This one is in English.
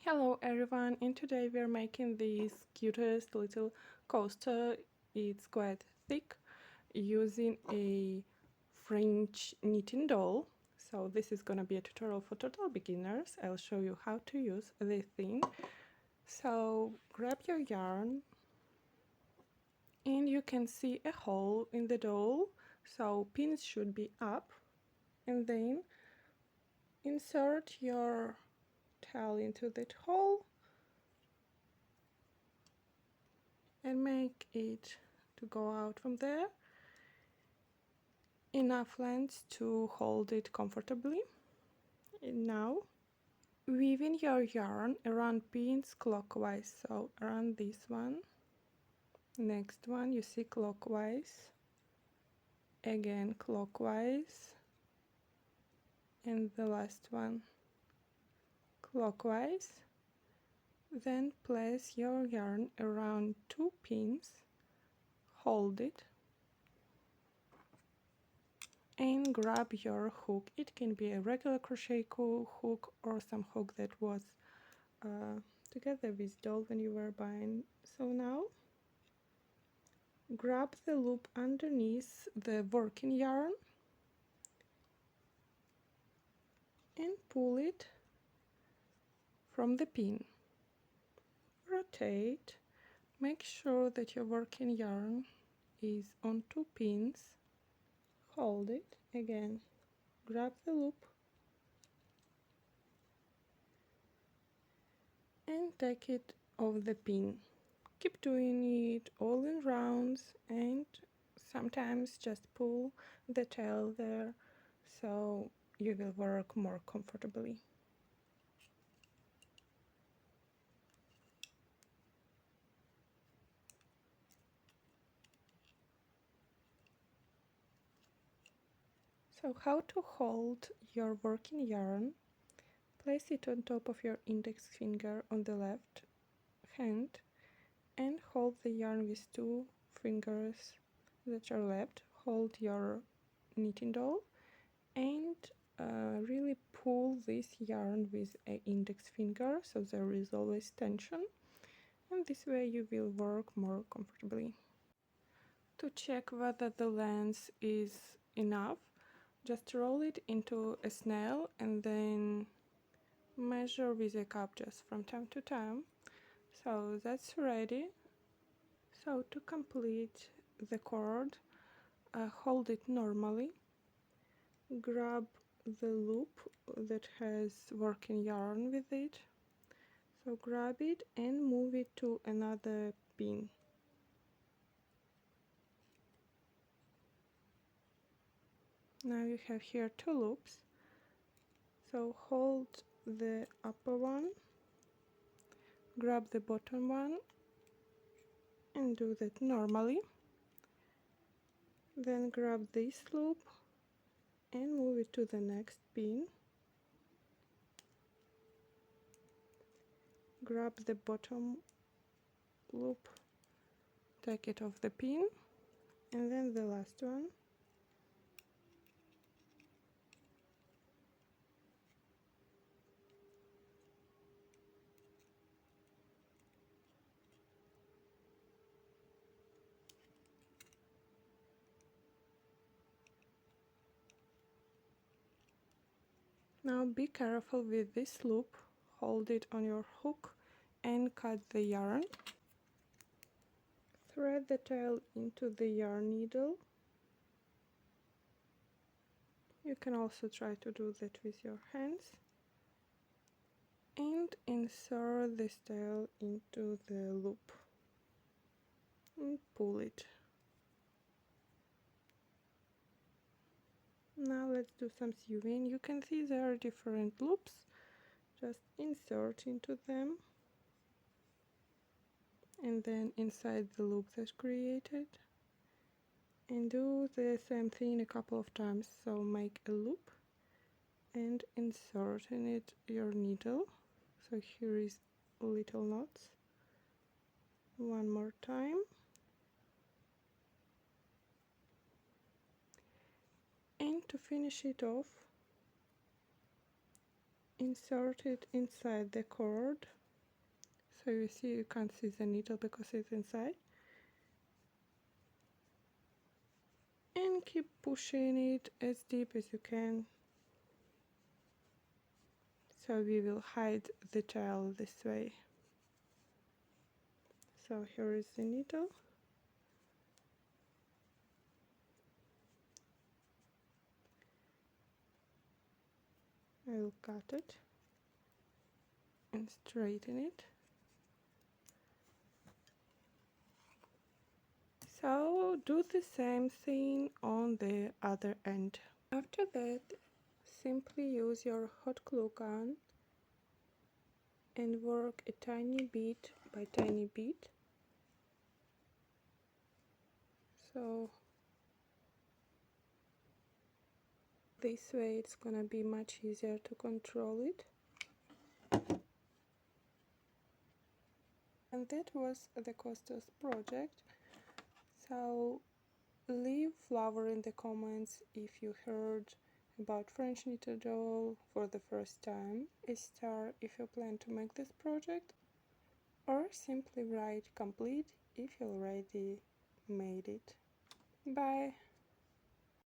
Hello everyone, and today we're making this cutest little coaster. It's quite thick, using a French knitting doll. So this is gonna be a tutorial for total beginners. I'll show you how to use this thing. So grab your yarn and you can see a hole in the doll. So pins should be up, and then insert your tail into that hole and make it to go out from there, enough length to hold it comfortably. And now weaving your yarn around pins clockwise, so around this one, next one you see clockwise, again clockwise, and the last one clockwise. Then place your yarn around two pins, hold it, and grab your hook. It can be a regular crochet hook or some hook that was together with doll when you were buying. So now grab the loop underneath the working yarn and pull it from the pin. Rotate, make sure that your working yarn is on two pins, hold it again, grab the loop and take it off the pin. Keep doing it all in rounds, and sometimes just pull the tail there so you will work more comfortably. So how to hold your working yarn? Place it on top of your index finger on the left hand and hold the yarn with two fingers that are left. Hold your knitting doll and really pull this yarn with an index finger so there is always tension, and this way you will work more comfortably. To check whether the length is enough, just roll it into a snail and then measure with a cup just from time to time. So that's ready. So to complete the cord, hold it normally, grab the loop that has working yarn with it, so grab it and move it to another pin. Now you have here two loops, so hold the upper one, grab the bottom one and do that normally, then grab this loop and move it to the next pin, grab the bottom loop, take it off the pin, and then the last one, now be careful with this loop, hold it on your hook and cut the yarn. Thread the tail into the yarn needle. You can also try to do that with your hands. And insert this tail into the loop and pull it. Now let's do some sewing. You can see there are different loops. Just insert into them and then inside the loop that's created, and do the same thing a couple of times. So make a loop and insert in it your needle. So here is little knots. One more time. And to finish it off, insert it inside the cord. So you see, you can't see the needle because it's inside. And keep pushing it as deep as you can. So we will hide the tail this way. So here is the needle. I will cut it and straighten it. So do the same thing on the other end. After that, simply use your hot glue gun and work a tiny bit by tiny bit. So this way it's gonna be much easier to control it. And that was the Costas project. So leave flower in the comments if you heard about French knitted doll for the first time, a star if you plan to make this project, or simply write complete if you already made it. Bye!